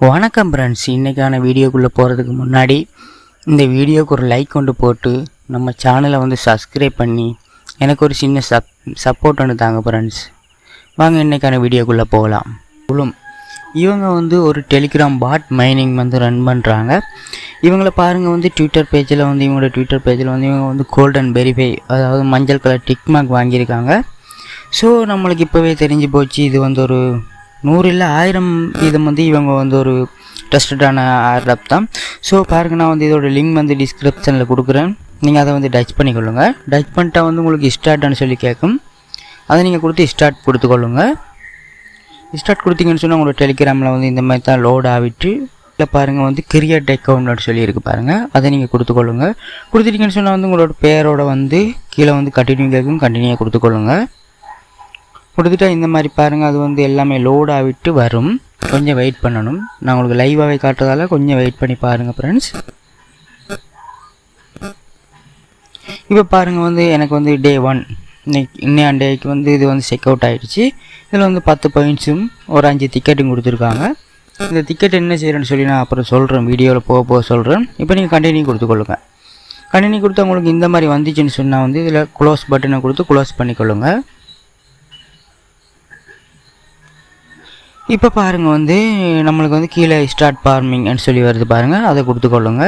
வணக்கம் ஃப்ரெண்ட்ஸ், இன்றைக்கான வீடியோக்குள்ளே போகிறதுக்கு முன்னாடி இந்த வீடியோவுக்கு ஒரு லைக் கொண்டு போட்டு நம்ம சேனலை சப்ஸ்கிரைப் பண்ணி எனக்கு ஒரு சின்ன சப்போர்ட் ஒன்று தாங்க ஃப்ரெண்ட்ஸ். வாங்க இன்றைக்கான வீடியோக்குள்ளே போகலாம். இவங்க ஒரு டெலிகிராம் பாட் மைனிங் ரன் பண்ணுறாங்க. இவங்கள பாருங்கள், ட்விட்டர் பேஜில் இவங்களோட ட்விட்டர் பேஜில் இவங்க கோல்டன் வெரிஃபை, அதாவது மஞ்சள் கலர் டிக் மார்க் வாங்கியிருக்காங்க. ஸோ நம்மளுக்கு இப்போவே தெரிஞ்சு போச்சு, இது ஒரு 100 இல்லை 1000 வீதம் இவங்க ஒரு ட்ரஸ்டடான ஆப் தான். ஸோ பாருங்கள், நான் இதோட லிங்க் டிஸ்கிரிப்ஷனில் கொடுக்குறேன். நீங்கள் அதை டச் பண்ணிக்கொள்ளுங்க. டச் பண்ணிட்டா உங்களுக்கு ஸ்டார்ட்னு சொல்லி கேட்கும். அதை நீங்கள் கொடுத்து ஸ்டார்ட் கொடுத்துக்கொள்ளுங்க. ஸ்டார்ட் கொடுத்தீங்கன்னு சொன்னால் உங்களோட டெலிகிராமில் இந்த மாதிரி தான் லோட் ஆகிட்டு இல்லை பாருங்கள், கிரியேட் அக்கௌண்ட் சொல்லியிருக்கு பாருங்கள். அதை நீங்கள் கொடுத்துக்கொள்ளுங்க. கொடுத்துட்டீங்கன்னு சொன்னால் உங்களோட பேரோட கீழே கண்டினியூ கேட்கும். கண்டினியூ கொடுத்துக்கொள்ளுங்க. கொடுத்துட்டா இந்த மாதிரி பாருங்கள், அது எல்லாமே லோட் ஆகிட்டு வரும். கொஞ்சம் வெயிட் பண்ணணும். நான் உங்களுக்கு லைவாகவே காட்டுறதால கொஞ்சம் வெயிட் பண்ணி பாருங்கள் ஃப்ரெண்ட்ஸ். இப்போ பாருங்கள், எனக்கு டே 1 இன்னைய டேக்கு இது செக் அவுட் ஆகிடுச்சு. இதில் 10 பாயிண்ட்ஸும் ஒரு 5 டிக்கெட்டும் கொடுத்துருக்காங்க. இந்த டிக்கெட் என்ன செய்கிறேன்னு சொல்லி நான் அப்புறம் சொல்கிறேன், வீடியோவில் போக சொல்கிறேன். இப்போ நீங்கள் கண்டினியூ கொடுத்துக்கொள்ளுங்க. கண்டினியூ கொடுத்தா உங்களுக்கு இந்த மாதிரி வந்துச்சுன்னு சொன்னால் இதில் க்ளோஸ் பட்டனை கொடுத்து க்ளோஸ் பண்ணிக்கொள்ளுங்க. இப்போ பாருங்கள், நம்மளுக்கு கீழே ஸ்டார்ட் ஃபார்மிங்னு சொல்லி வருது பாருங்கள். அதை கொடுத்துக்கொள்ளுங்க.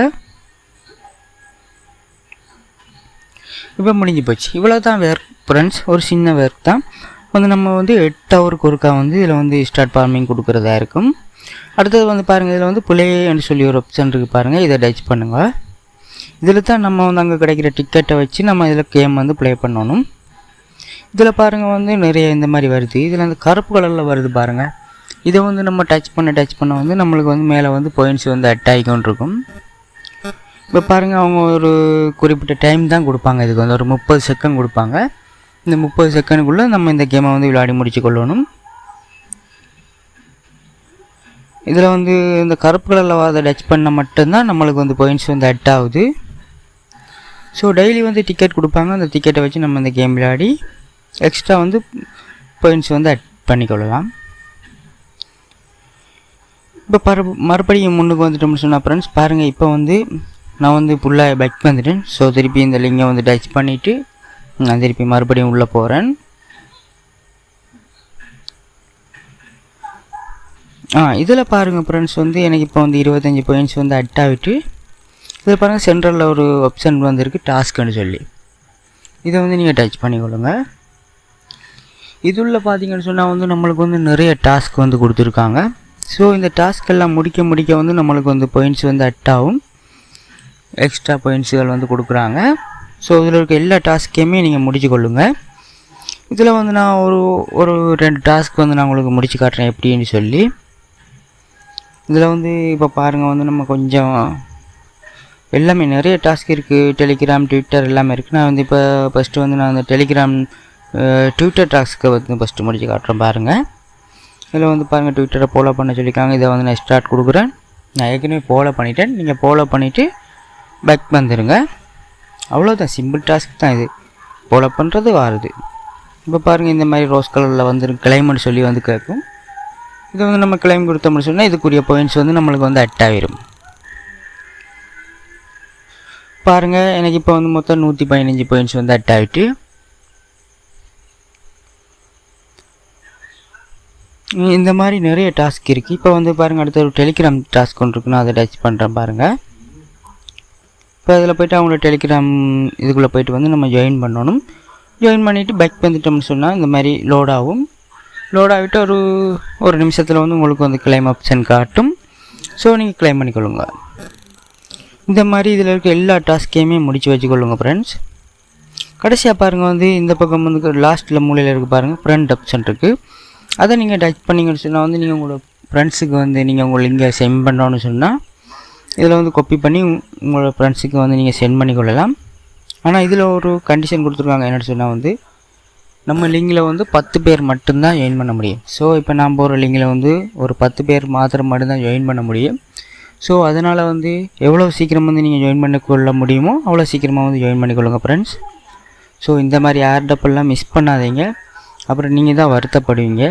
இப்போ முடிஞ்சு போச்சு. இவ்வளோ தான் ஒர்க் ஃப்ரெண்ட்ஸ், ஒரு சின்ன ஒர்க் தான். நம்ம 8 ஹவருக்கு ஒருக்கா இதில் ஸ்டார்ட் ஃபார்மிங் கொடுக்குறதா இருக்கும். அடுத்தது பாருங்கள், இதில் பிளேன்னு சொல்லி ஒரு ஆப்ஷன் இருக்குது பாருங்கள். இதை டச் பண்ணுங்கள். இதில் தான் நம்ம அங்கே கிடைக்கிற டிக்கெட்டை வச்சு நம்ம இதில் கேம் ப்ளே பண்ணணும். இதில் பாருங்கள், நிறைய இந்த மாதிரி வருது. இதில் கருப்பு கலரில் வருது பாருங்கள். இதை நம்ம டச் பண்ண நம்மளுக்கு மேலே பாயிண்ட்ஸ் அட் ஆகிக்கொண்டிருக்கும். இப்போ பாருங்கள், அவங்க ஒரு குறிப்பிட்ட டைம் தான் கொடுப்பாங்க. இதுக்கு ஒரு 30 செகண்ட் கொடுப்பாங்க. இந்த 30 செகண்டுக்குள்ளே நம்ம இந்த கேமை விளையாடி முடிச்சு கொள்ளணும். இதில் இந்த கருப்பு கலரில் அதை டச் பண்ண மட்டும்தான் நம்மளுக்கு பாயிண்ட்ஸ் அட் ஆகுது. ஸோ டெய்லி டிக்கெட் கொடுப்பாங்க. அந்த டிக்கெட்டை வச்சு நம்ம இந்த கேம் விளையாடி எக்ஸ்ட்ரா பாயிண்ட்ஸ் அட் பண்ணிக்கொள்ளலாம். இப்போ மறுபடியும் முன்னுக்கு வந்துட்டோம்னு சொன்னால் ஃப்ரெண்ட்ஸ் பாருங்கள், இப்போ நான் ஃபுல்லாக பேக் வந்துட்டேன். ஸோ திருப்பி இந்த லிங்கை டச் பண்ணிவிட்டு நான் திருப்பி மறுபடியும் உள்ளே போகிறேன். இதில் பாருங்கள் ஃப்ரெண்ட்ஸ், எனக்கு இப்போ 25 பாயிண்ட்ஸ் அட் ஆகிட்டு இதில் பாருங்கள் சென்ட்ரலில் ஒரு ஆப்ஷன் இருக்குது டாஸ்க்குன்னு சொல்லி. இதை நீங்கள் டச் பண்ணிக்கொள்ளுங்க. இதுள்ள பார்த்தீங்கன்னு சொன்னால் நம்மளுக்கு நிறைய டாஸ்க் கொடுத்துருக்காங்க. ஸோ இந்த டாஸ்க் எல்லாம் முடிக்க நம்மளுக்கு பாயிண்ட்ஸ் அட் ஆகும். எக்ஸ்ட்ரா பாயிண்ட்ஸுகள் கொடுக்குறாங்க. ஸோ இதில் இருக்க எல்லா டாஸ்க்கையுமே நீங்கள் முடிச்சு கொள்ளுங்க. இதில் நான் ஒரு 2 டாஸ்க் நான் உங்களுக்கு முடிச்சு காட்டுறேன் எப்படின்னு சொல்லி. இதில் இப்போ பாருங்கள், நம்ம கொஞ்சம் எல்லாமே நிறைய டாஸ்க் இருக்குது. டெலிகிராம், ட்விட்டர் எல்லாமே இருக்குது. நான் இப்போ ஃபஸ்ட்டு நான் அந்த டெலிகிராம் ட்விட்டர் டாஸ்க்கை ஃபஸ்ட்டு முடிச்சு காட்டுறேன் பாருங்கள். இதில் பாருங்கள், ட்விட்டரை ஃபாலோ பண்ண சொல்லியிருக்காங்க. இதை நான் ஸ்டார்ட் கொடுக்குறேன். நான் ஏற்கனவே ஃபாலோ பண்ணிட்டேன். நீங்கள் ஃபாலோ பண்ணிவிட்டு பேக் வந்துடுங்க. அவ்வளோதான், சிம்பிள் டாஸ்க் தான் இது. ஃபாலோ பண்ணுறது வருது. இப்போ பாருங்கள், இந்த மாதிரி ரோஸ் கலரில் கிளைம்னு சொல்லி கேட்கும். இது நம்ம கிளைம் கொடுத்தோம்னு சொன்னால் இதுக்குரிய பாயிண்ட்ஸ் நம்மளுக்கு அட் ஆகிடும். பாருங்கள், எனக்கு இப்போ மொத்தம் 115 பாயிண்ட்ஸ் அட் ஆகிட்டு. இந்த மாதிரி நிறைய டாஸ்க் இருக்குது. இப்போ பாருங்கள், அடுத்த ஒரு டெலிகிராம் டாஸ்க் ஒன்று இருக்குன்னு அதை டச் பண்ணுறேன் பாருங்கள். இப்போ அதில் போய்ட்டு அவங்களோட டெலிகிராம் இதுக்குள்ளே போய்ட்டு நம்ம ஜாயின் பண்ணணும். ஜாயின் பண்ணிவிட்டு பேக் வந்துட்டோம்னு சொன்னால் இந்த மாதிரி லோட் ஆகும். லோட் ஆகிட்டு ஒரு நிமிஷத்தில் உங்களுக்கு கிளைம் ஆப்ஷன் காட்டும். ஸோ நீங்கள் கிளைம் பண்ணிக்கொள்ளுங்க. இந்த மாதிரி இதில் இருக்க எல்லா டாஸ்க்கையுமே முடித்து வச்சுக்கொள்ளுங்க ஃப்ரெண்ட்ஸ். கடைசியாக பாருங்கள், இந்த பக்கம் லாஸ்ட்டில் மூலையில் இருக்குது பாருங்கள், ஃப்ரெண்ட் ஆப்ஷன் இருக்குது. அதை நீங்கள் டச் பண்ணிங்கன்னு சொன்னால் நீங்கள் உங்களோட ஃப்ரெண்ட்ஸுக்கு நீங்கள் உங்கள் லிங்கை சென்ட் பண்ணோன்னு சொன்னால் இதில் காப்பி பண்ணி உங்களோட ஃப்ரெண்ட்ஸுக்கு நீங்கள் சென்ட் பண்ணிக்கொள்ளலாம். ஆனால் இதில் ஒரு கண்டிஷன் கொடுத்துருக்காங்க. என்னென்னு சொன்னால் நம்ம லிங்கில் 10 பேர் மட்டும்தான் ஜாயின் பண்ண முடியும். ஸோ இப்போ நான் போகிற லிங்கில் ஒரு 10 பேர் மாத்திரம் மட்டும்தான் ஜாயின் பண்ண முடியும். ஸோ அதனால் எவ்வளோ சீக்கிரம் நீங்கள் ஜாயின் பண்ணிக்கொள்ள முடியுமோ அவ்வளோ சீக்கிரமாக ஜாயின் பண்ணிக்கொள்ளுங்க ஃப்ரெண்ட்ஸ். ஸோ இந்த மாதிரி ஏர்டப்பெல்லாம் மிஸ் பண்ணாதீங்க, அப்புறம் நீங்கள் தான் வருத்தப்படுவீங்க.